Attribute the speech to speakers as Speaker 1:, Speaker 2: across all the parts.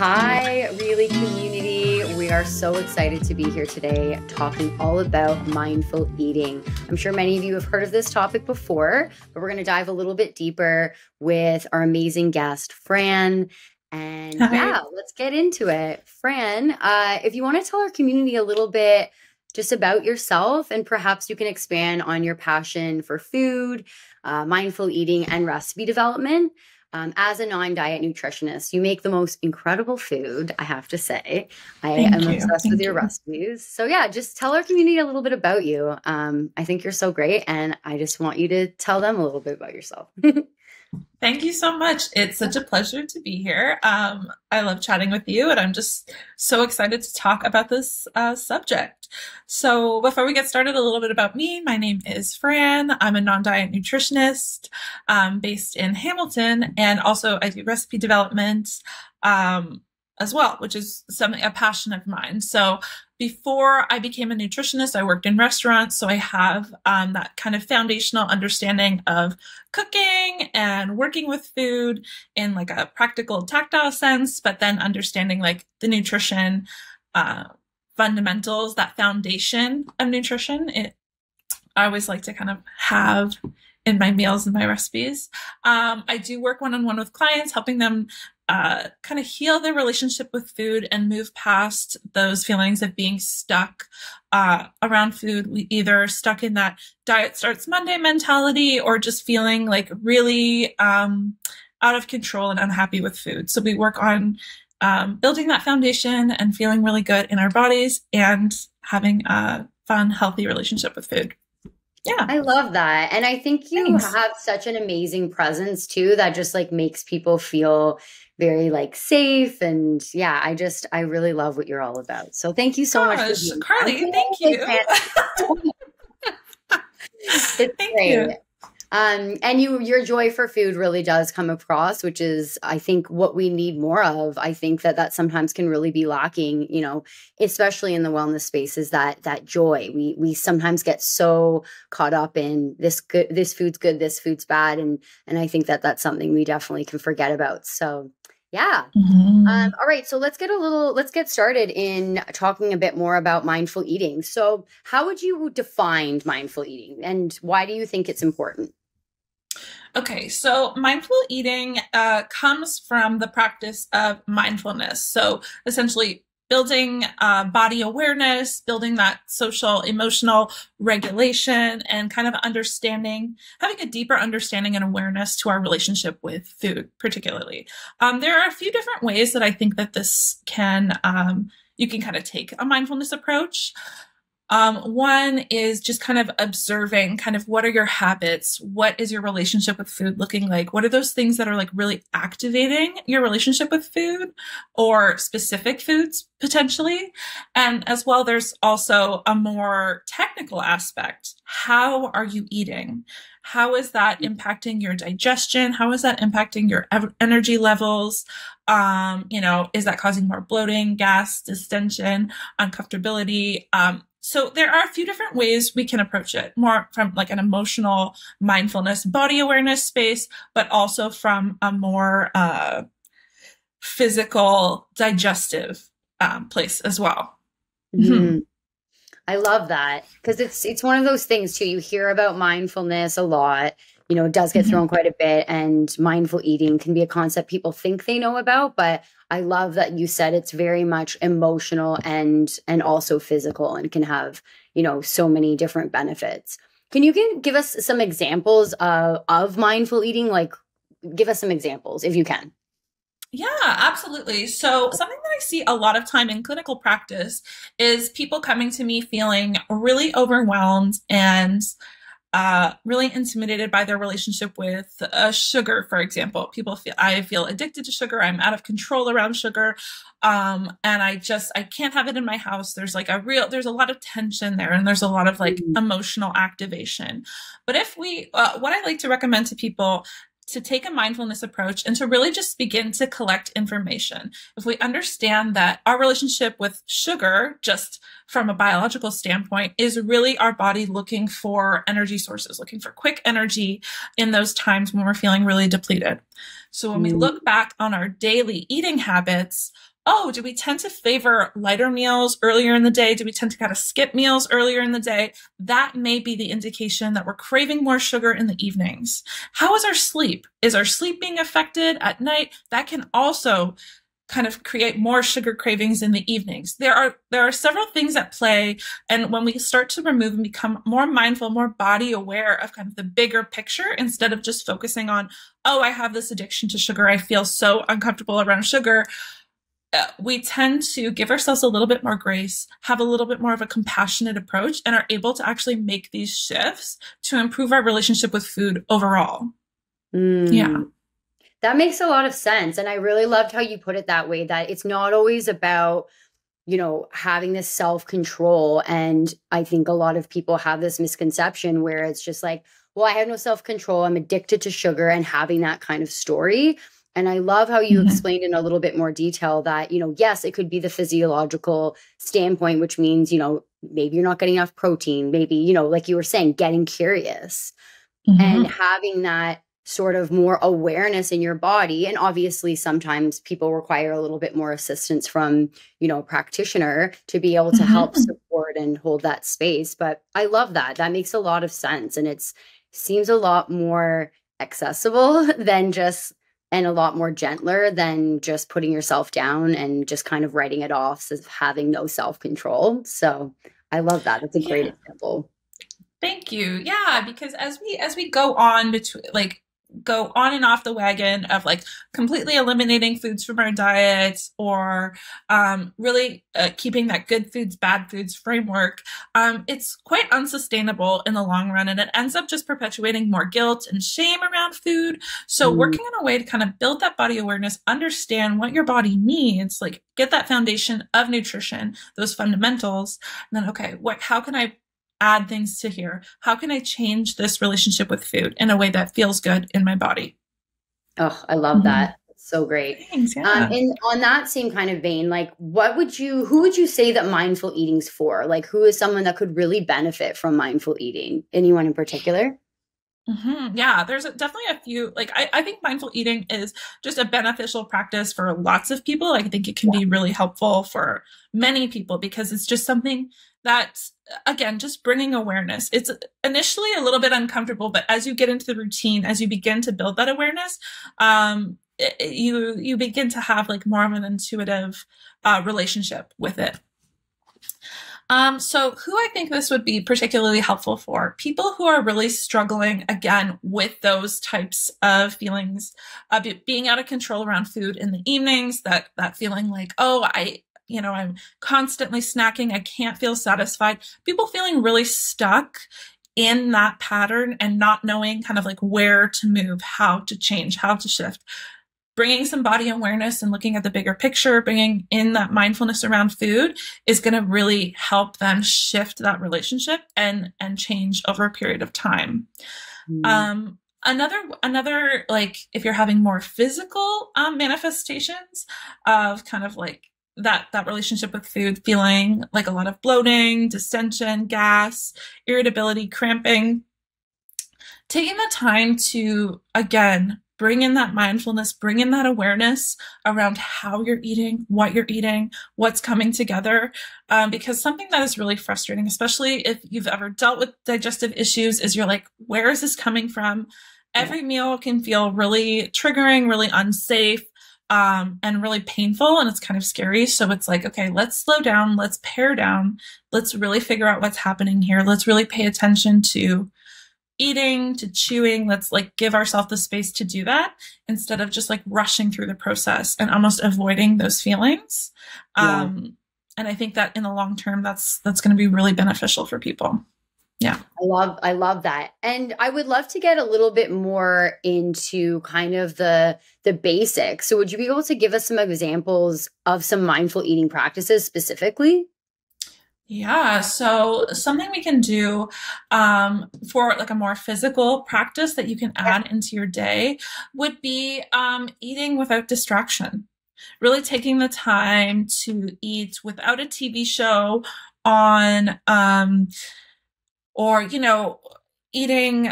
Speaker 1: Hi, Really community. We are so excited to be here today talking all about mindful eating. I'm sure many of you have heard of this topic before, but we're going to dive a little bit deeper with our amazing guest, Fran. And
Speaker 2: Hi.
Speaker 1: yeah, let's get into it. Fran, if you want to tell our community a little bit just about yourself, and perhaps you can expand on your passion for food, mindful eating, and recipe development. As a non-diet nutritionist, you make the most incredible food, I have to say. I am
Speaker 2: Thank you.
Speaker 1: obsessed with
Speaker 2: Thank
Speaker 1: your
Speaker 2: you.
Speaker 1: recipes. So yeah, just tell our community a little bit about you. I think you're so great, and I just want you to tell them a little bit about yourself.
Speaker 2: Thank you so much. It's such a pleasure to be here. I love chatting with you, and I'm just so excited to talk about this subject. So, before we get started, a little bit about me. My name is Fran. I'm a non-diet nutritionist based in Hamilton, and also I do recipe development as well, which is a passion of mine. So, before I became a nutritionist, I worked in restaurants. So I have that kind of foundational understanding of cooking and working with food in like a practical, tactile sense, but then understanding like the nutrition uh, fundamentals, that foundation of nutrition. I always like to kind of have in my meals and my recipes. I do work one-on-one with clients, helping them kind of heal their relationship with food and move past those feelings of being stuck around food. We either stuck in that diet starts Monday mentality or just feeling like really out of control and unhappy with food. So we work on building that foundation and feeling really good in our bodies and having a fun, healthy relationship with food. Yeah,
Speaker 1: I love that. And I think you
Speaker 2: thanks.
Speaker 1: have such an amazing presence too that just like makes people feel very like safe. And yeah, I really love what you're all about. So thank you so much for
Speaker 2: Gosh,
Speaker 1: being here. I'm
Speaker 2: Carly,
Speaker 1: feeling
Speaker 2: thank
Speaker 1: like
Speaker 2: you.
Speaker 1: fan. It's
Speaker 2: Thank
Speaker 1: great.
Speaker 2: you.
Speaker 1: And your joy for food really does come across, which is, I think, what we need more of. I think that sometimes can really be lacking, especially in the wellness space, is that joy. We sometimes get so caught up in this food's good, this food's bad, and I think that's something we definitely can forget about. So, yeah.
Speaker 2: Mhm.
Speaker 1: All right, so let's get started in talking a bit more about mindful eating. So, how would you define mindful eating, and why do you think it's important?
Speaker 2: Okay, so mindful eating comes from the practice of mindfulness. So essentially, building body awareness, building that social, emotional regulation, and kind of understanding, having a deeper understanding and awareness to our relationship with food, particularly. There are a few different ways that I think that this can, you can kind of take a mindfulness approach. One is just kind of observing kind of what are your habits? What is your relationship with food looking like? What are those things that are like really activating your relationship with food or specific foods potentially? And as well, there's also a more technical aspect. How are you eating? How is that impacting your digestion? How is that impacting your energy levels? Is that causing more bloating, gas, distension, uncomfortability? So there are a few different ways we can approach it, more from like an emotional mindfulness, body awareness space, but also from a more physical, digestive place as well. Mm-hmm.
Speaker 1: Mhm. I love that because it's one of those things too. You hear about mindfulness a lot. It does get
Speaker 2: Mm-hmm.
Speaker 1: thrown quite a bit, and mindful eating can be a concept people think they know about. But I love that you said it's very much emotional and also physical, and can have so many different benefits. Can you give us some examples of mindful eating? Like, give us some examples if you can.
Speaker 2: Yeah, absolutely. So, something that I see a lot of time in clinical practice is people coming to me feeling really overwhelmed and really intimidated by their relationship with sugar, for example. I feel addicted to sugar. I'm out of control around sugar. And I can't have it in my house. There's a lot of tension there and there's a lot of like
Speaker 1: Mhm.
Speaker 2: emotional activation. But what I like to recommend to people to take a mindfulness approach and to really just begin to collect information. If we understand that our relationship with sugar, just from a biological standpoint, is really our body looking for energy sources, looking for quick energy in those times when we're feeling really depleted. So when we
Speaker 1: Mhm.
Speaker 2: look back on our daily eating habits, oh, do we tend to favor lighter meals earlier in the day? Do we tend to kind of skip meals earlier in the day? That may be the indication that we're craving more sugar in the evenings. How is our sleep? Is our sleep being affected at night? That can also kind of create more sugar cravings in the evenings. There are several things at play, and when we start to remove and become more mindful, more body aware of kind of the bigger picture, instead of just focusing on, oh, I have this addiction to sugar, I feel so uncomfortable around sugar, we tend to give ourselves a little bit more grace, have a little bit more of a compassionate approach, and are able to actually make these shifts to improve our relationship with food overall. Yeah.
Speaker 1: That makes a lot of sense. And I really loved how you put it that way, that it's not always about, having this self-control. And I think a lot of people have this misconception where it's just like, well, I have no self-control, I'm addicted to sugar, and having that kind of story. And I love how you explained in a little bit more detail that, yes, it could be the physiological standpoint, which means, maybe you're not getting enough protein, maybe, like you were saying, getting curious and having that sort of more awareness in your body. And obviously sometimes people require a little bit more assistance from, a practitioner to be able to help support and hold that space. But I love that. That makes a lot of sense. And seems a lot more accessible than just, and a lot more gentler than just putting yourself down and just kind of writing it off as having no self-control. So I love that. That's a great example.
Speaker 2: Thank you. Yeah, because as we go on between go on and off the wagon of completely eliminating foods from our diet, or really keeping that good foods, bad foods framework, it's quite unsustainable in the long run. And it ends up just perpetuating more guilt and shame around food. So working on a way to kind of build that body awareness, understand what your body needs, get that foundation of nutrition, those fundamentals, and then, okay, how can I add things to here? How can I change this relationship with food in a way that feels good in my body?
Speaker 1: Oh, I love that. It's so great.
Speaker 2: Thanks, yeah.
Speaker 1: And on that same kind of vein, who would you say that mindful eating's for? Who is someone that could really benefit from mindful eating? Anyone in particular?
Speaker 2: Yeah, there's definitely a few. I think mindful eating is just a beneficial practice for lots of people. I think it can be really helpful for many people because it's just something that, again, just bringing awareness. It's initially a little bit uncomfortable, but as you get into the routine, as you begin to build that awareness, you begin to have more of an intuitive relationship with it. So who I think this would be particularly helpful for? People who are really struggling, again, with those types of feelings, being out of control around food in the evenings, that feeling oh, I'm constantly snacking, I can't feel satisfied. People feeling really stuck in that pattern and not knowing kind of where to move, how to change, how to shift. Bringing some body awareness and looking at the bigger picture, bringing in that mindfulness around food is going to really help them shift that relationship and change over a period of time. Another if you're having more physical manifestations of kind of that relationship with food, feeling a lot of bloating, distension, gas, irritability, cramping, taking the time to, again, bring in that mindfulness, bring in that awareness around how you're eating, what's coming together. Because something that is really frustrating, especially if you've ever dealt with digestive issues, is you're where is this coming from? Every meal can feel really triggering, really unsafe, and really painful. And it's kind of scary. So it's okay, let's slow down. Let's pare down. Let's really figure out what's happening here. Let's really pay attention to eating, to chewing. Let's give ourselves the space to do that instead of just rushing through the process and almost avoiding those feelings. And I think that in the long term, that's going to be really beneficial for people. Yeah.
Speaker 1: I love that. And I would love to get a little bit more into kind of the basics. So would you be able to give us some examples of some mindful eating practices specifically?
Speaker 2: Yeah, so something we can do for a more physical practice that you can add into your day would be eating without distraction. Really taking the time to eat without a TV show on, or, eating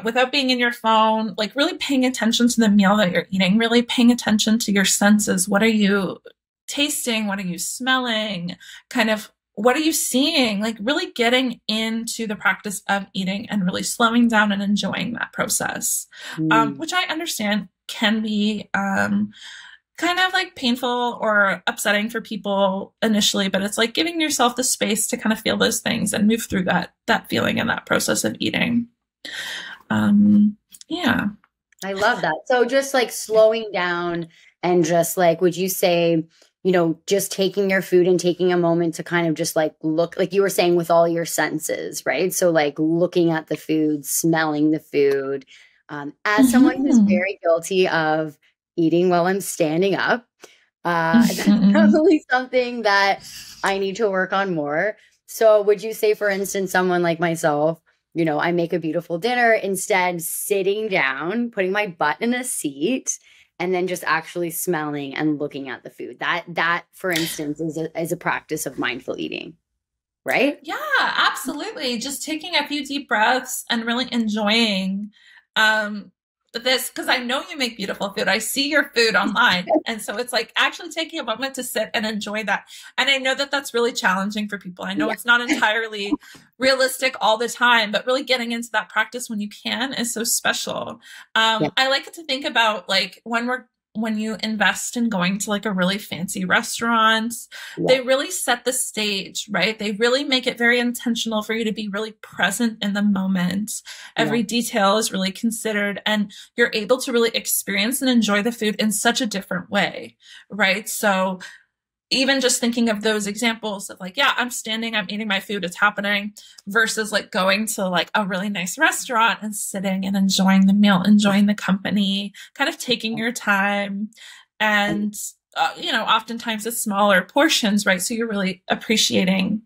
Speaker 2: without being in your phone, really paying attention to the meal that you're eating, really paying attention to your senses. What are you tasting? What are you smelling? Kind of what are you seeing? Like really getting into the practice of eating and really slowing down and enjoying that process,
Speaker 1: Mm.
Speaker 2: which I understand can be kind of like painful or upsetting for people initially, but it's like giving yourself the space to kind of feel those things and move through that feeling and that process of eating. Yeah.
Speaker 1: I love that. So just like slowing down and just like, would you say, just taking your food and taking a moment to kind of just like look, like you were saying, with all your senses, right? So like looking at the food, smelling the food. As someone who's
Speaker 2: Mm-hmm.
Speaker 1: very guilty of eating while I'm standing up, that's
Speaker 2: Mm-hmm.
Speaker 1: probably something that I need to work on more. So would you say, for instance, someone like myself, I make a beautiful dinner, instead sitting down, putting my butt in a seat, and then just actually smelling and looking at the food. That, for instance, is a practice of mindful eating, right?
Speaker 2: Yeah, absolutely. Just taking a few deep breaths and really enjoying um this, because I know you make beautiful food. I see your food online. And so it's like actually taking a moment to sit and enjoy that. And I know that that's really challenging for people. I know
Speaker 1: Yeah.
Speaker 2: it's not entirely realistic all the time, but really getting into that practice when you can is so special.
Speaker 1: Yeah.
Speaker 2: I like to think about like when you invest in going to like a really fancy restaurant,
Speaker 1: Yeah.
Speaker 2: they really set the stage, right? They really make it very intentional for you to be really present in the moment.
Speaker 1: Yeah.
Speaker 2: Every detail is really considered, and you're able to really experience and enjoy the food in such a different way, right? So even just thinking of those examples of like, yeah, I'm standing, I'm eating my food, it's happening, versus like going to like a really nice restaurant and sitting and enjoying the meal, enjoying the company, kind of taking your time. And, oftentimes it's smaller portions, right? So you're really appreciating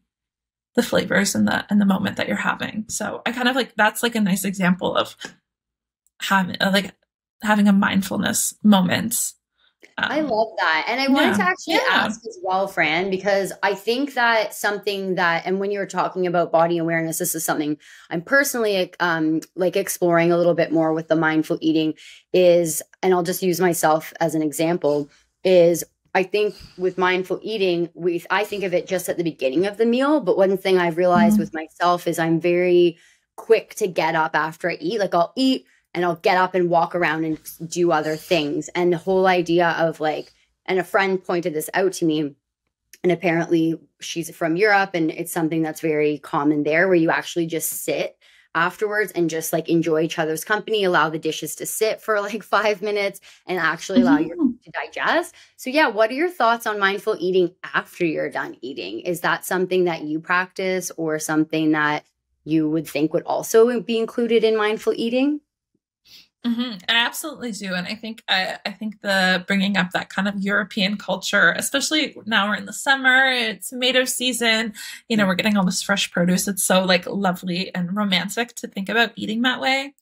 Speaker 2: the flavors and the moment that you're having. So I kind of like, that's like a nice example of having a mindfulness moment.
Speaker 1: I love that. And I wanted
Speaker 2: Yeah.
Speaker 1: to actually
Speaker 2: Yeah.
Speaker 1: ask as well, Fran, because I think that something that, and when you were talking about body awareness, this is something I'm personally like exploring a little bit more with the mindful eating is, and I'll just use myself as an example, is I think with mindful eating, I think of it just at the beginning of the meal. But one thing I've realized
Speaker 2: Mhm.
Speaker 1: with myself is I'm very quick to get up after I eat. Like I'll eat and I'll get up and walk around and do other things. And the whole idea of like, and a friend pointed this out to me, and apparently she's from Europe, and it's something that's very common there where you actually just sit afterwards and just like enjoy each other's company, allow the dishes to sit for like 5 minutes and actually allow your
Speaker 2: Mhm.
Speaker 1: food to digest. So yeah, what are your thoughts on mindful eating after you're done eating? Is that something that you practice or something that you would think would also be included in mindful eating?
Speaker 2: I absolutely do, and I think the bringing up that kind of European culture, especially now we're in the summer, it's tomato season. We're getting all this fresh produce. It's so like lovely and romantic to think about eating that way.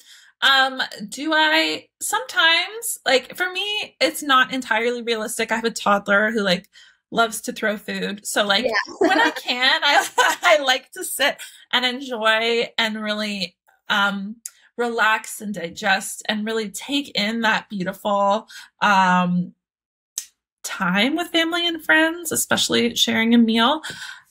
Speaker 2: Do I sometimes like for me, it's not entirely realistic. I have a toddler who like loves to throw food, so like when I
Speaker 1: Yeah.
Speaker 2: can, I I like to sit and enjoy and really relax and digest and really take in that beautiful um, time with family and friends, especially sharing a meal.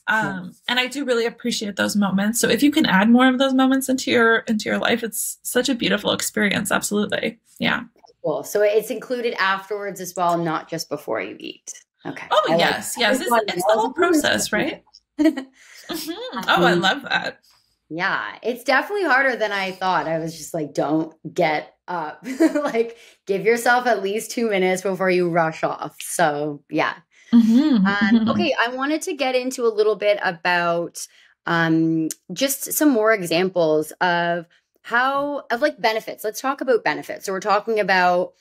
Speaker 2: And I do really appreciate those moments. So if you can add more of those moments into your life, it's such a beautiful experience. Absolutely. Yeah.
Speaker 1: Cool. So it's included afterwards as well, not just before you eat. Okay.
Speaker 2: Oh
Speaker 1: I like
Speaker 2: yes,
Speaker 1: that. I
Speaker 2: yes.
Speaker 1: just wanted to
Speaker 2: It's
Speaker 1: know. I
Speaker 2: the
Speaker 1: was
Speaker 2: whole
Speaker 1: like, "Hmm, this
Speaker 2: process, right?
Speaker 1: is different."
Speaker 2: Oh, I
Speaker 1: Um,
Speaker 2: love that.
Speaker 1: yeah, it's definitely harder than I thought. I was just like, don't get up. Like, give yourself at least 2 minutes before you rush off. So, yeah.
Speaker 2: Hmm.
Speaker 1: Okay, I wanted to get into a little bit about just some more examples of of like benefits. Let's talk about benefits. So we're talking about,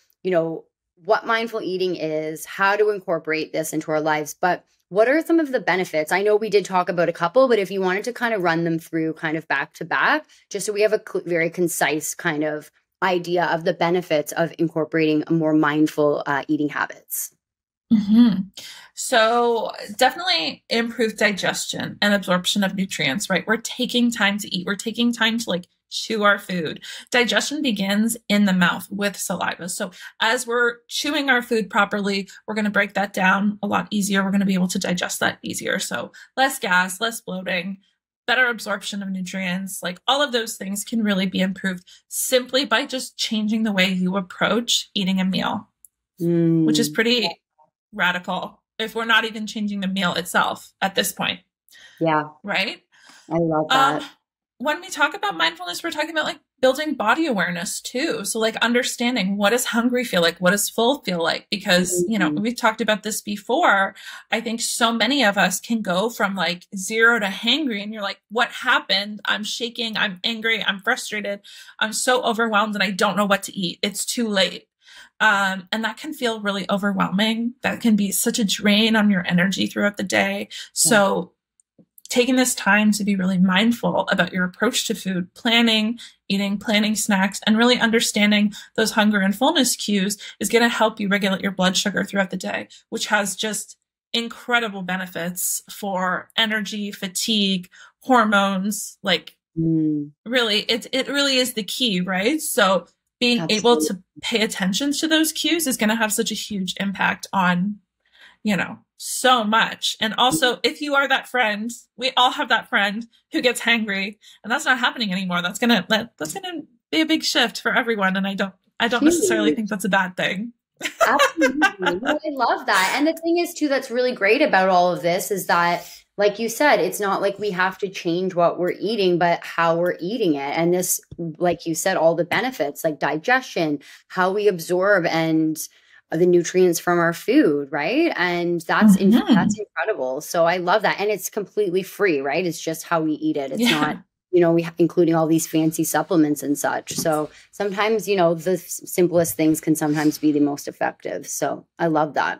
Speaker 1: what mindful eating is, how to incorporate this into our lives, but what are some of the benefits? I know we did talk about a couple, but if you wanted to kind of run them through kind of back to back, just so we have a very concise kind of idea of the benefits of incorporating a more mindful eating habits.
Speaker 2: hmm So definitely improved digestion and absorption of nutrients, right? We're taking time to eat. We're taking time to like chew our food. Digestion begins in the mouth with saliva. So as we're chewing our food properly, we're going to break that down a lot easier. We're going to be able to digest that easier. So less gas, less bloating, better absorption of nutrients, like all of those things can really be improved simply by just changing the way you approach eating a meal, which is pretty radical if we're not even changing the meal itself at this point.
Speaker 1: Yeah.
Speaker 2: Right?
Speaker 1: I love that.
Speaker 2: When we talk about mindfulness, we're talking about like building body awareness too. So like understanding, what does hungry feel like? What does full feel like? Because, you know, we've talked about this before. I think so many of us can go from like 0 to hangry and you're like, what happened? I'm shaking. I'm angry. I'm frustrated. I'm so overwhelmed and I don't know what to eat. It's too late. And that can feel really overwhelming. That can be such a drain on your energy throughout the day. So taking this time to be really mindful about your approach to food, planning, eating, planning snacks, and really understanding those hunger and fullness cues is going to help you regulate your blood sugar throughout the day, which has just incredible benefits for energy, fatigue, hormones. Like really, it really is the key, right? So being able to pay attention to those cues is going to have such a huge impact on, you know, so much. And also, if you are that friend, we all have that friend who gets hangry, and that's not happening anymore. That's gonna be a big shift for everyone. And I don't necessarily think that's a bad thing.
Speaker 1: Absolutely. I love that. And the thing is too, that's really great about all of this is that, like you said, it's not like we have to change what we're eating, but how we're eating it. And this, like you said, all the benefits like digestion, how we absorb and the nutrients from our food, right? And that's that's incredible. So I love that. And it's completely free, right? It's just how we eat it. It's not, you know, including all these fancy supplements and such. So sometimes, you know, the simplest things can sometimes be the most effective. So I love that.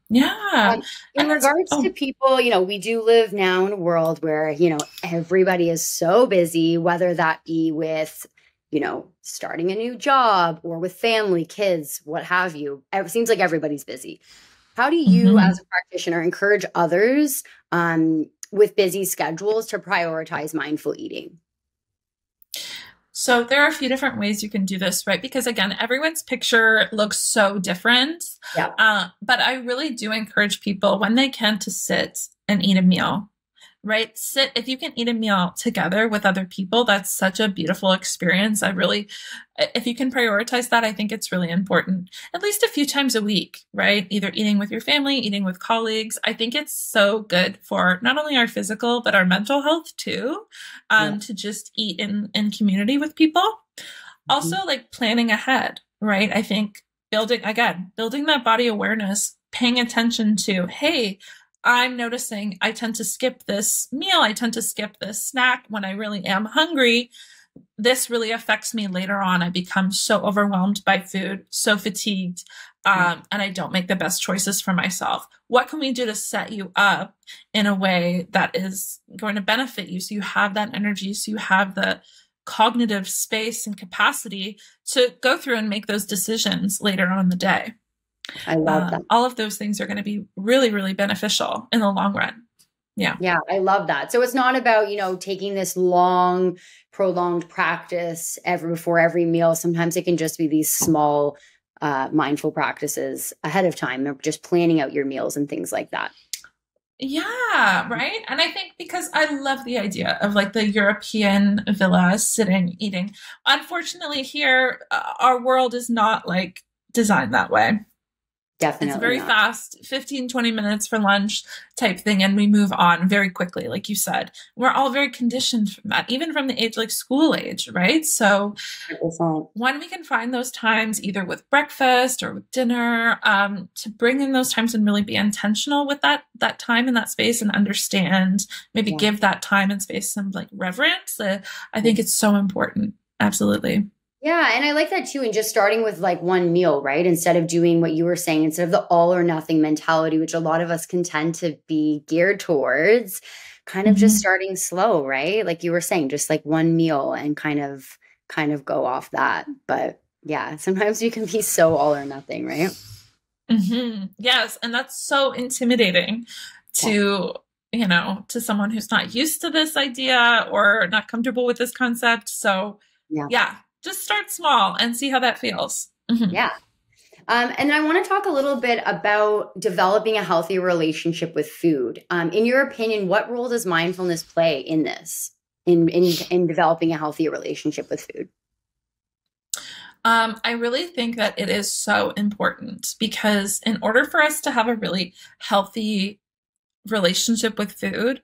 Speaker 2: Yeah.
Speaker 1: In regards to people, you know, we do live now in a world where, you know, everybody is so busy, whether that be with, you know, starting a new job or with family, kids, what have you. It seems like everybody's busy. How do you, as a practitioner, encourage others with busy schedules to prioritize mindful eating?
Speaker 2: So there are a few different ways you can do this, right? Because again, everyone's picture looks so different. Yeah. But I really do encourage people when they can to sit and eat a meal. Right? If you can eat a meal together with other people, that's such a beautiful experience. If you can prioritize that, I think it's really important, at least a few times a week, right? Either eating with your family, eating with colleagues. I think it's so good for not only our physical, but our mental health too, to just eat in community with people. Also like planning ahead, right? I think building that body awareness, paying attention to, hey, I'm noticing I tend to skip this meal. I tend to skip this snack when I really am hungry. This really affects me later on. I become so overwhelmed by food, so fatigued, and I don't make the best choices for myself. What can we do to set you up in a way that is going to benefit you so you have that energy, so you have the cognitive space and capacity to go through and make those decisions later on in the day?
Speaker 1: I love that.
Speaker 2: All of those things are going to be really, really beneficial in the long run. Yeah.
Speaker 1: Yeah. I love that. So it's not about, you know, taking this long, prolonged practice before every meal. Sometimes it can just be these small, mindful practices ahead of time, or just planning out your meals and things like that.
Speaker 2: Yeah. Right. And I think because I love the idea of like the European villa sitting, eating. Unfortunately here, our world is not like designed that way.
Speaker 1: Definitely.
Speaker 2: It's very fast, 15, 20 minutes for lunch type thing. And we move on very quickly. Like you said, we're all very conditioned from that, even from the age, like school age, right? So
Speaker 1: 100%.
Speaker 2: when we can find those times, either with breakfast or with dinner, to bring in those times and really be intentional with that time and that space and understand, maybe give that time and space some like reverence. I think it's so important. Absolutely.
Speaker 1: Yeah. And I like that too. And just starting with like one meal, right? Instead of doing what you were saying, instead of the all or nothing mentality, which a lot of us can tend to be geared towards, kind of just starting slow, right? Like you were saying, just like one meal and kind of go off that. But yeah, sometimes you can be so all or nothing, right?
Speaker 2: Yes. And that's so intimidating to to someone who's not used to this idea or not comfortable with this concept. So
Speaker 1: Yeah.
Speaker 2: yeah, just start small and see how that feels. Mm-hmm.
Speaker 1: Yeah. And I want to talk a little bit about developing a healthy relationship with food. In your opinion, what role does mindfulness play in this, in developing a healthy relationship with food?
Speaker 2: I really think that it is so important because in order for us to have a really healthy relationship with food,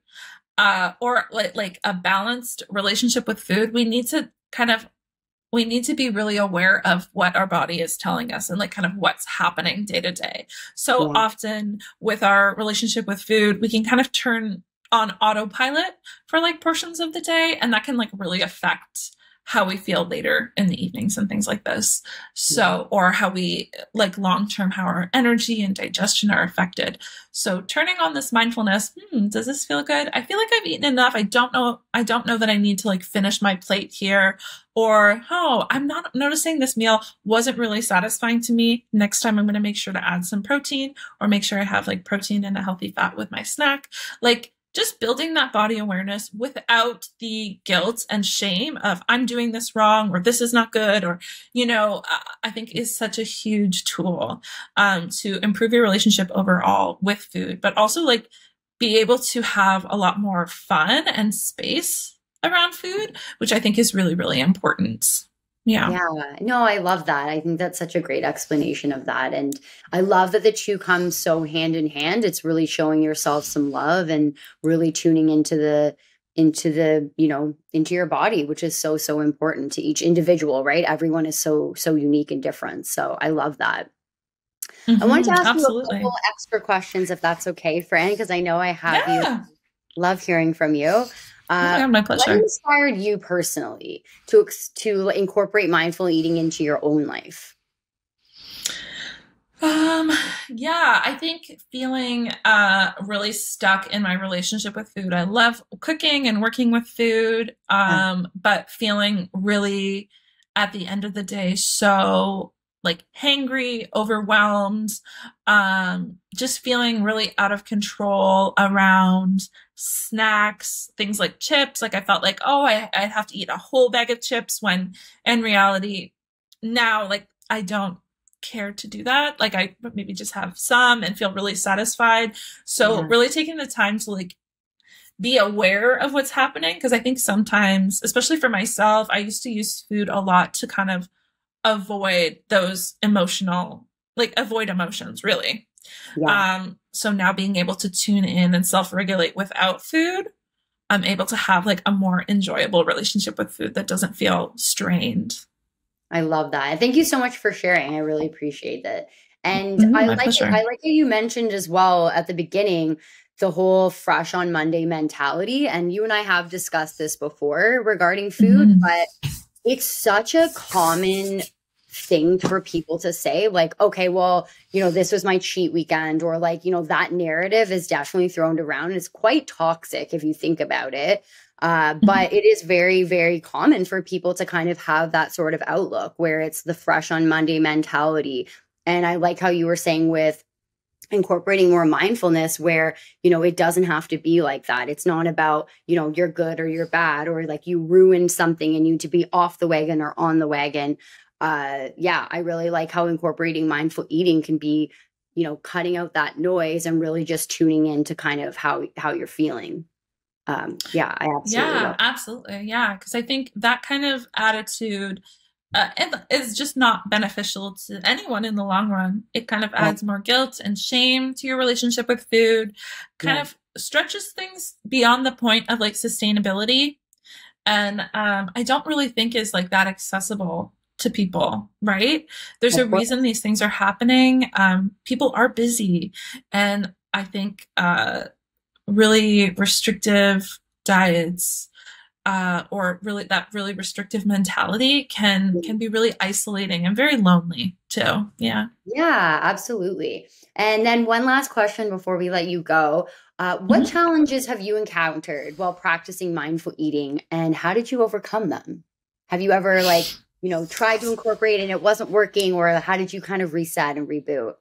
Speaker 2: or like a balanced relationship with food, we need to be really aware of what our body is telling us and like kind of what's happening day to day. So
Speaker 1: Yeah.
Speaker 2: often with our relationship with food, we can kind of turn on autopilot for like portions of the day, and that can like really affect how we feel later in the evenings and things like this.
Speaker 1: Yeah.
Speaker 2: So, or how we like long term, how our energy and digestion are affected. So, turning on this mindfulness, does this feel good? I feel like I've eaten enough. I don't know. I don't know that I need to like finish my plate here. Or, oh, I'm not noticing this meal wasn't really satisfying to me. Next time, I'm going to make sure to add some protein or make sure I have like protein and a healthy fat with my snack. Like, just building that body awareness without the guilt and shame of I'm doing this wrong or this is not good or, I think is such a huge tool to improve your relationship overall with food, but also like be able to have a lot more fun and space around food, which I think is really, really important. Yeah.
Speaker 1: Yeah, no, I love that. I think that's such a great explanation of that. And I love that the two come so hand in hand. It's really showing yourself some love and really tuning into your body, which is so, so important to each individual, right? Everyone is so, so unique and different. So I love that. I wanted to ask you a couple
Speaker 2: Absolutely.
Speaker 1: extra questions if that's okay, Fran, because I know I have you.
Speaker 2: Yeah.
Speaker 1: Love hearing from you.
Speaker 2: Yeah, my
Speaker 1: What
Speaker 2: pleasure.
Speaker 1: inspired you personally to incorporate mindful eating into your own life?
Speaker 2: Um, yeah, I think feeling really stuck in my relationship with food. I love cooking and working with food,
Speaker 1: Yeah,
Speaker 2: but feeling really at the end of the day so like hangry, overwhelmed, just feeling really out of control around snacks, things like chips. Like I felt like, oh, I'd have to eat a whole bag of chips when in reality now like I don't care to do that. Like I maybe just have some and feel really satisfied. So
Speaker 1: yeah,
Speaker 2: really taking the time to like be aware of what's happening. Cause I think sometimes, especially for myself, I used to use food a lot to kind of avoid those avoid emotions really.
Speaker 1: yeah.
Speaker 2: So now being able to tune in and self-regulate without food, I'm able to have like a more enjoyable relationship with food that doesn't feel strained.
Speaker 1: I love that. And thank you so much for sharing. I really appreciate it. And
Speaker 2: Mhm,
Speaker 1: I
Speaker 2: my
Speaker 1: like it. I
Speaker 2: pleasure.
Speaker 1: like that you mentioned as well at the beginning the whole fresh on Monday mentality. And you and I have discussed this before regarding food,
Speaker 2: Mhm.
Speaker 1: but it's such a common thing for people to say, like, okay, well, this was my cheat weekend, or like, that narrative is definitely thrown around. It's quite toxic if you think about it.
Speaker 2: Mhm.
Speaker 1: But it is very, very common for people to kind of have that sort of outlook where it's the fresh on Monday mentality. And I like how you were saying with incorporating more mindfulness where it doesn't have to be like that. It's not about you're good or you're bad or like you ruined something and you to be off the wagon or on the wagon. Yeah, I really like how incorporating mindful eating can be cutting out that noise and really just tuning in to kind of how you're feeling. Yeah, I absolutely
Speaker 2: Yeah,
Speaker 1: love.
Speaker 2: absolutely. Yeah, because I think that kind of attitude is just not beneficial to anyone in the long run. It kind of
Speaker 1: Yeah,
Speaker 2: adds more guilt and shame to your relationship with food, kind
Speaker 1: yeah,
Speaker 2: of stretches things beyond the point of like sustainability. And I don't really think is like that accessible to people, right? There's a
Speaker 1: of
Speaker 2: reason
Speaker 1: course.
Speaker 2: these things are happening. People are busy. And I think really restrictive diets or really that really restrictive mentality can be really isolating and very lonely too. Yeah.
Speaker 1: Yeah, absolutely. And then one last question before we let you go. What
Speaker 2: Mhm.
Speaker 1: challenges have you encountered while practicing mindful eating and how did you overcome them? Have you ever tried to incorporate and it wasn't working, or how did you kind of reset and reboot?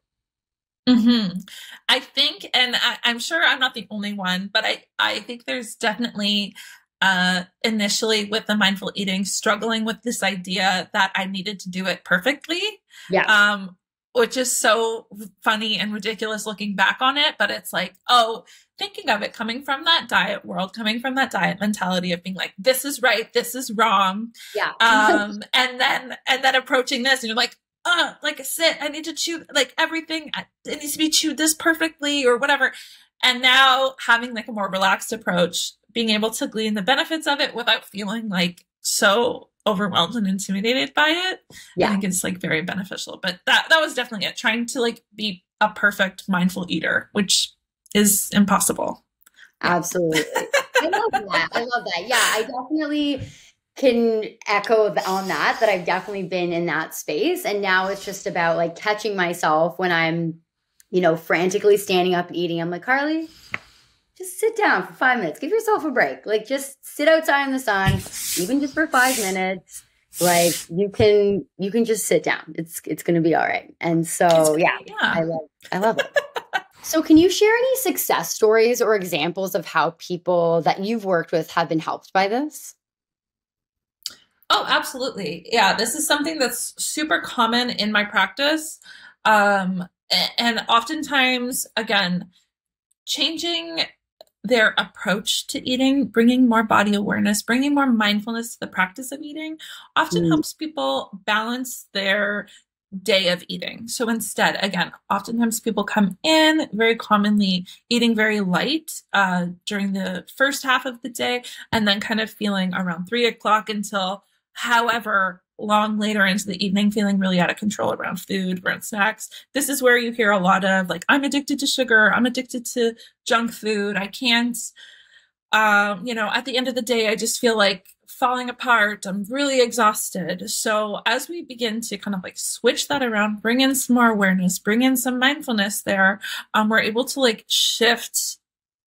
Speaker 2: Mm-hmm. I think, and I'm sure I'm not the only one, but I think there's definitely initially with the mindful eating, struggling with this idea that I needed to do it perfectly,
Speaker 1: Yeah.
Speaker 2: um, which is so funny and ridiculous looking back on it. But it's like, oh, thinking of it coming from that diet world, coming from that diet mentality of being like, this is right, this is wrong.
Speaker 1: Yeah.
Speaker 2: And then approaching this and you're like I said, I need to chew like everything. It needs to be chewed this perfectly or whatever. And now having like a more relaxed approach, being able to glean the benefits of it without feeling like so overwhelmed and intimidated by it, I
Speaker 1: Yeah.
Speaker 2: think it's like very beneficial. But that was definitely it. Trying to like be a perfect mindful eater, which is impossible. Yeah.
Speaker 1: Absolutely. I love that. I love that. Yeah, I definitely can echo on that I've definitely been in that space. And now it's just about like catching myself when I'm, frantically standing up and eating. I'm like, Carley, just sit down for 5 minutes. Give yourself a break. Like just sit outside in the sun, even just for 5 minutes. Like you can just sit down. It's gonna be all right. And so yeah, I love it. So can you share any success stories or examples of how people that you've worked with have been helped by this?
Speaker 2: Oh, absolutely. Yeah, this is something that's super common in my practice. And oftentimes, again, changing their approach to eating, bringing more body awareness, bringing more mindfulness to the practice of eating often
Speaker 1: Mm,
Speaker 2: helps people balance their day of eating. So instead, again, oftentimes people come in very commonly eating very light during the first half of the day and then kind of feeling around 3 o'clock until however long later into the evening feeling really out of control around food, around snacks. This is where you hear a lot of like, I'm addicted to sugar, I'm addicted to junk food, I can't at the end of the day, I just feel like falling apart. I'm really exhausted. So as we begin to kind of like switch that around, bring in some more awareness, bring in some mindfulness there, we're able to like shift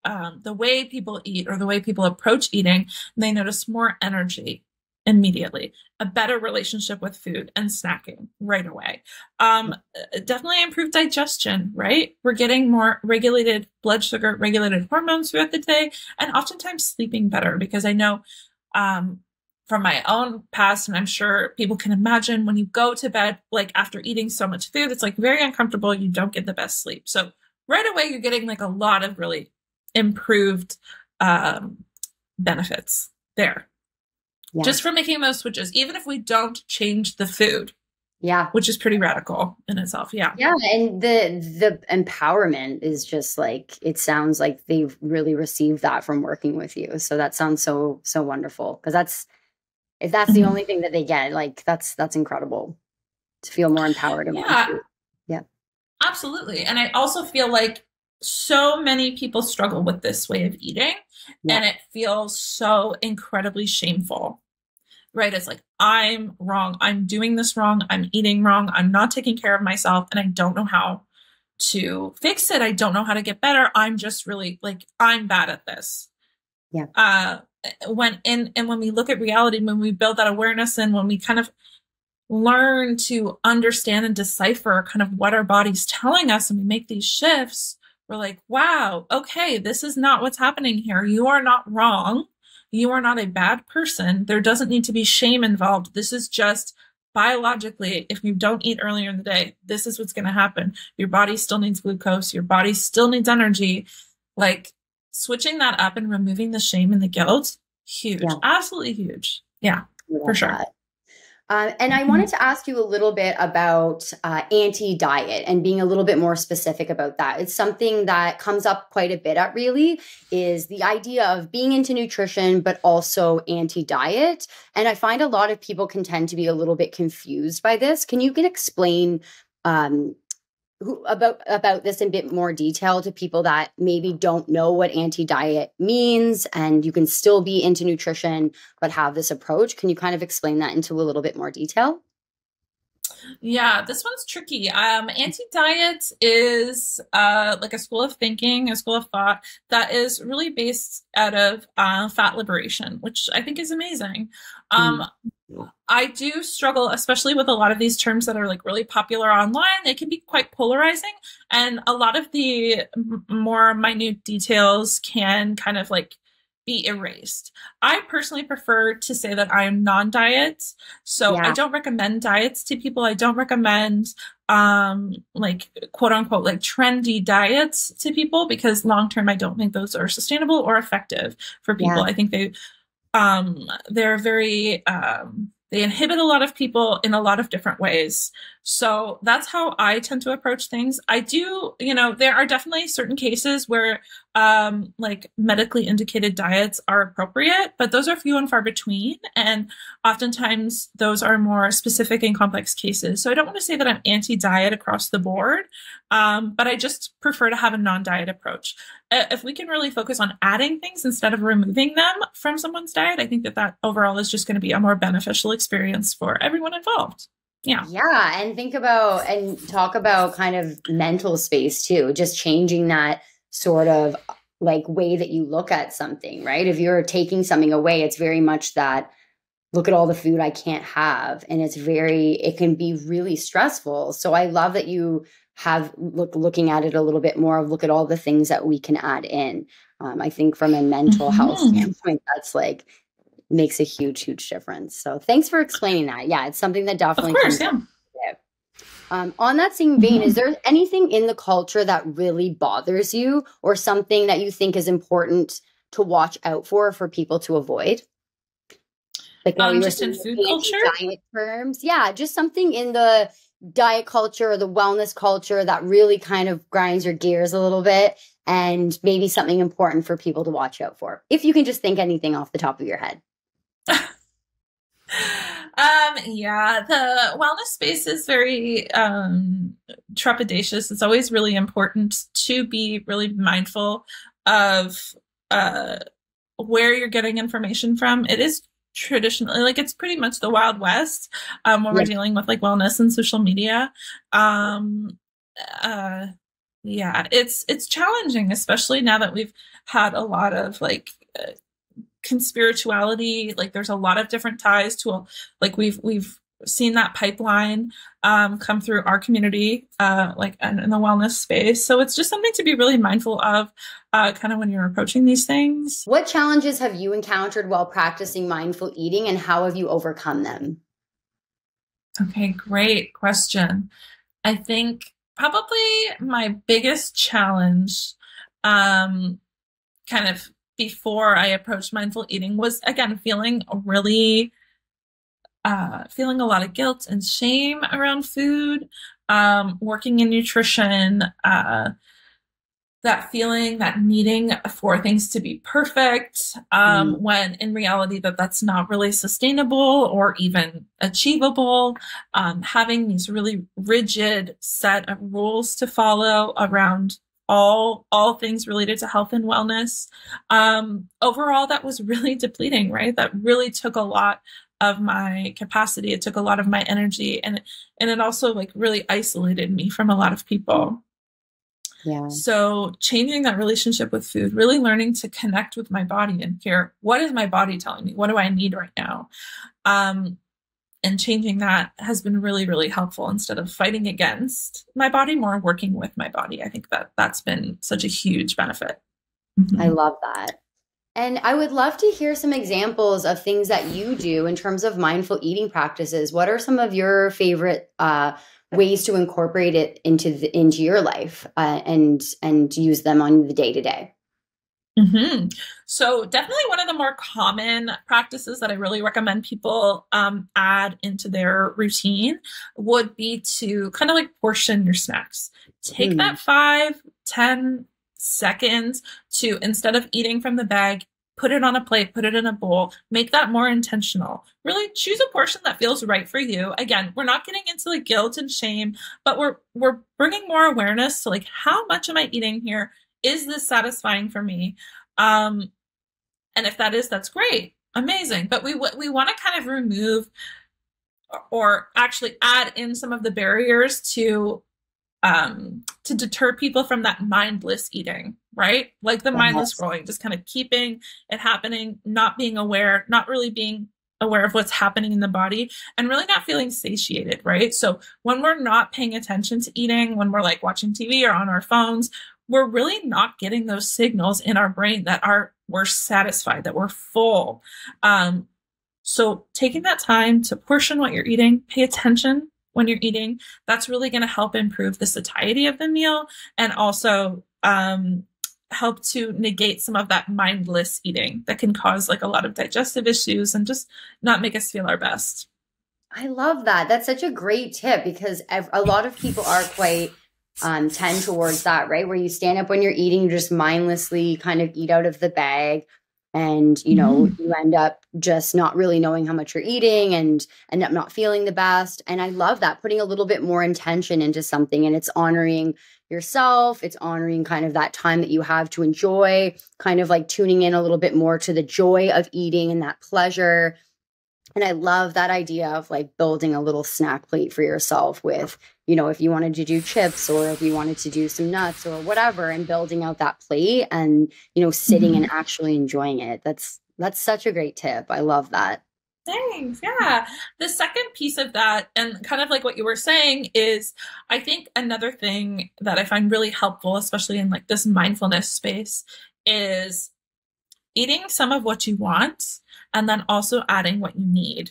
Speaker 2: the way people eat or the way people approach eating. And they notice more energy immediately, a better relationship with food and snacking right away. Definitely improved digestion, right? We're getting more regulated blood sugar, regulated hormones throughout the day, and oftentimes sleeping better because I know from my own past, and I'm sure people can imagine when you go to bed, like after eating so much food, it's like very uncomfortable. You don't get the best sleep. So right away, you're getting like a lot of really improved benefits there.
Speaker 1: yeah.
Speaker 2: Just for making those switches, even if we don't change the food.
Speaker 1: Yeah.
Speaker 2: Which is pretty radical in itself. Yeah.
Speaker 1: Yeah. And the empowerment is just like, it sounds like they've really received that from working with you. So that sounds so, so wonderful. Because if that's the only thing that they get, like that's incredible to feel more empowered around food. Yeah.
Speaker 2: Absolutely. And I also feel like so many people struggle with this way of eating and it feels so incredibly shameful, right? It's like, I'm wrong. I'm doing this wrong. I'm eating wrong. I'm not taking care of myself and I don't know how to fix it. I don't know how to get better. I'm just really like, I'm bad at this.
Speaker 1: Yeah.
Speaker 2: When we look at reality, when we build that awareness and when we kind of learn to understand and decipher kind of what our body's telling us and we make these shifts, we're like, wow, okay, this is not what's happening here. You are not wrong. You are not a bad person. There doesn't need to be shame involved. This is just biologically, if you don't eat earlier in the day, this is what's going to happen. Your body still needs glucose. Your body still needs energy. Like switching that up and removing the shame and the guilt, huge, absolutely huge. Yeah, for sure.
Speaker 1: That. And I wanted to ask you a little bit about anti-diet and being a little bit more specific about that. It's something that comes up quite a bit at Really, is the idea of being into nutrition, but also anti-diet. And I find a lot of people can tend to be a little bit confused by this. Can you explain about this in a bit more detail to people that maybe don't know what anti-diet means, and you can still be into nutrition but have this approach? Can you kind of explain that into a little bit more detail?
Speaker 2: Yeah, this one's tricky. Anti-diet is like a school of thinking, a school of thought that is really based out of fat liberation, which I think is amazing. I do struggle, especially with a lot of these terms that are like really popular online. They can be quite polarizing, and a lot of the more minute details can kind of like be erased. I personally prefer to say that I am non-diet, so I
Speaker 1: Yeah.
Speaker 2: don't recommend diets to people. I don't recommend like quote unquote like trendy diets to people because long term I don't think those are sustainable or effective for people.
Speaker 1: Yeah.
Speaker 2: I think they're very they inhibit a lot of people in a lot of different ways. So that's how I tend to approach things. I do, you know, there are definitely certain cases where like medically indicated diets are appropriate, but those are few and far between. And oftentimes those are more specific and complex cases. So I don't want to say that I'm anti-diet across the board, but I just prefer to have a non-diet approach. If we can really focus on adding things instead of removing them from someone's diet, I think that that overall is just going to be a more beneficial experience for everyone involved. Yeah.
Speaker 1: Yeah. And think about and talk about kind of mental space too, just changing that sort of like way that you look at something, right? If you're taking something away, it's very much that look at all the food I can't have. And it can be really stressful. So I love that you have looking at it a little bit more of look at all the things that we can add in. I think from a mental health
Speaker 2: Mhm.
Speaker 1: standpoint, that's like makes a huge, huge difference. So thanks for explaining that. Yeah, it's something that
Speaker 2: Of
Speaker 1: definitely
Speaker 2: course,
Speaker 1: comes
Speaker 2: yeah.
Speaker 1: up. On that same vein, is
Speaker 2: Mhm.
Speaker 1: there anything in the culture that really bothers you or something that you think is important to watch out for people to avoid? Like how you were
Speaker 2: Just in
Speaker 1: saying
Speaker 2: food culture?
Speaker 1: anti-diet terms. Yeah, just something in the diet culture or the wellness culture that really kind of grinds your gears a little bit and maybe something important for people to watch out for. If you can just think anything off the top of your head.
Speaker 2: Yeah, the wellness space is very trepidatious. It's always really important to be really mindful of uh, where you're getting information from. It is traditionally like it's pretty much the Wild West when we're
Speaker 1: Yeah.
Speaker 2: dealing with like wellness and social media. Um, uh, yeah, it's challenging, especially now that we've had a lot of like conspirituality. Like there's a lot of different ties to like we've seen that pipeline come through our community like in the wellness space. So it's just something to be really mindful of kind of when you're approaching these things.
Speaker 1: What challenges have you encountered while practicing mindful eating and how have you overcome them?
Speaker 2: Okay, great question. I think probably my biggest challenge um kind of before I approached mindful eating was again feeling a lot of guilt and shame around food, working in nutrition, that feeling, that needing for things to be perfect,
Speaker 1: Mm.
Speaker 2: when in reality that's not really sustainable or even achievable. Having these really rigid set of rules to follow around all things related to health and wellness. Overall, that was really depleting, right? That really took a lot of my capacity. It took a lot of my energy, and it also like really isolated me from a lot of people.
Speaker 1: Yeah.
Speaker 2: So changing that relationship with food, really learning to connect with my body and hear what is my body telling me? What do I need right now? Um, and changing that has been really, really helpful instead of fighting against my body, more working with my body. I think that that's been such a huge benefit.
Speaker 1: I
Speaker 2: Mhm.
Speaker 1: love that. And I would love to hear some examples of things that you do in terms of mindful eating practices. What are some of your favorite ways to incorporate it into your life and use them on the day to day?
Speaker 2: Mhm. So definitely one of the more common practices that I really recommend people add into their routine would be to kind of like portion your snacks. Take
Speaker 1: Hmm.
Speaker 2: that 5, 10 seconds to instead of eating from the bag, put it on a plate, put it in a bowl, make that more intentional. Really choose a portion that feels right for you. Again, we're not getting into like guilt and shame, but we're bringing more awareness to like how much am I eating here? Is this satisfying for me? Um, and if that is, that's great, amazing. But we want to kind of remove or actually add in some of the barriers to deter people from that mindless eating, right? Like the mindless
Speaker 1: Yes.
Speaker 2: scrolling, just kind of keeping it happening, not being aware, not really being aware of what's happening in the body and really not feeling satiated, right? So when we're not paying attention to eating, when we're like watching TV or on our phones, we're really not getting those signals in our brain that we're satisfied, that we're full. So taking that time to portion what you're eating, pay attention when you're eating, that's really going to help improve the satiety of the meal and also help to negate some of that mindless eating that can cause like a lot of digestive issues and just not make us feel our best.
Speaker 1: I love that. That's such a great tip because a lot of people are quite tend towards that, right? Where you stand up when you're eating, you just mindlessly kind of eat out of the bag. And, you know, you end up just not really knowing how much you're eating and end up not feeling the best. And I love that, putting a little bit more intention into something, and it's honoring yourself. It's honoring kind of that time that you have to enjoy, kind of like tuning in a little bit more to the joy of eating and that pleasure. And I love that idea of like building a little snack plate for yourself with, you know, if you wanted to do chips or if you wanted to do some nuts or whatever, and building out that plate and, you know, sitting and actually enjoying it. That's such a great tip. I love that.
Speaker 2: Thanks. Yeah. The second piece of that, and kind of like what you were saying, is I think another thing that I find really helpful, especially in like this mindfulness space, is eating some of what you want and then also adding what you need.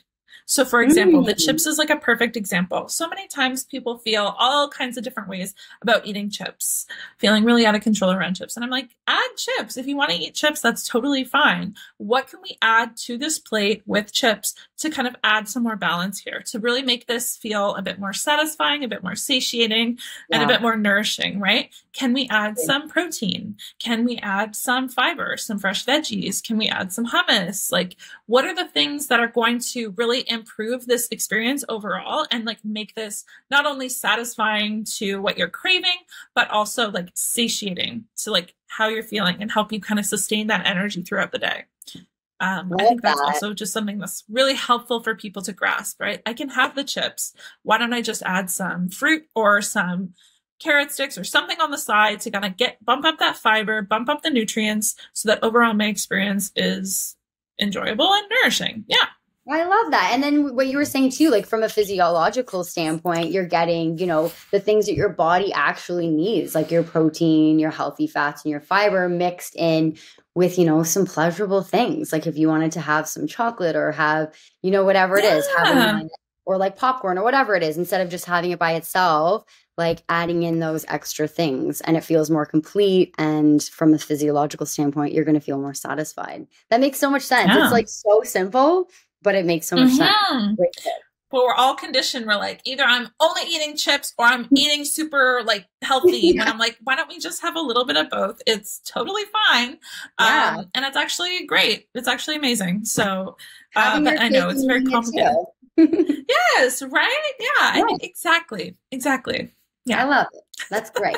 Speaker 2: So for example, the chips is like a perfect example. So many times people feel all kinds of different ways about eating chips, feeling really out of control around chips. And I'm like, add chips. If you want to eat chips, that's totally fine. What can we add to this plate with chips to kind of add some more balance here, to really make this feel a bit more satisfying, a bit more satiating, and a bit more nourishing, right? Can we add some protein? Can we add some fiber, some fresh veggies? Can we add some hummus? Like, what are the things that are going to really improve this experience overall and like make this not only satisfying to what you're craving, but also like satiating to like how you're feeling and help you kind of sustain that energy throughout the day. I think that's also just something that's really helpful for people to grasp, right? I can have the chips. Why don't I just add some fruit or some carrot sticks or something on the side to kind of bump up that fiber, bump up the nutrients so that overall my experience is enjoyable and nourishing. Yeah.
Speaker 1: I love that. And then what you were saying too, like from a physiological standpoint, you're getting, you know, the things that your body actually needs, like your protein, your healthy fats, and your fiber mixed in with, you know, some pleasurable things. Like if you wanted to have some chocolate or have, you know, whatever it is, or like popcorn or whatever it is, instead of just having it by itself, like adding in those extra things, and it feels more complete. And from a physiological standpoint, you're going to feel more satisfied. That makes so much sense. It's like so simple, but it makes so much sense.
Speaker 2: But we're all conditioned. We're like, either I'm only eating chips or I'm eating super like healthy. And I'm like, why don't we just have a little bit of both? It's totally fine. And it's actually great. It's actually amazing. So, but I know it's very complicated. Yes. Right. Yeah. I mean, exactly. Yeah.
Speaker 1: I love it. That's great.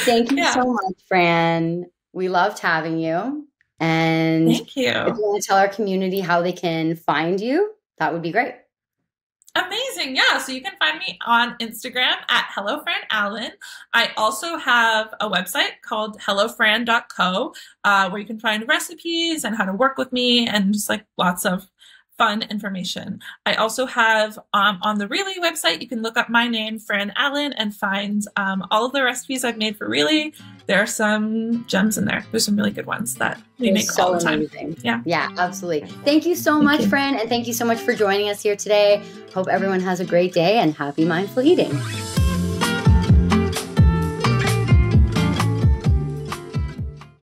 Speaker 1: Thank you so much, Fran. We loved having you. And
Speaker 2: thank you.
Speaker 1: If you want to tell our community how they can find you, that would be great.
Speaker 2: Amazing. Yeah. So you can find me on Instagram at Hello Fran Allen. I also have a website called hellofran.co where you can find recipes and how to work with me and just like lots of fun information. I also have on the Really website, you can look up my name, Fran Allen, and find all of the recipes I've made for Really. There are some gems in there. There's some really good ones that we make all the time.
Speaker 1: Amazing. Yeah, absolutely. Thank you so much, Fran, and thank you so much for joining us here today. Hope everyone has a great day and happy mindful eating.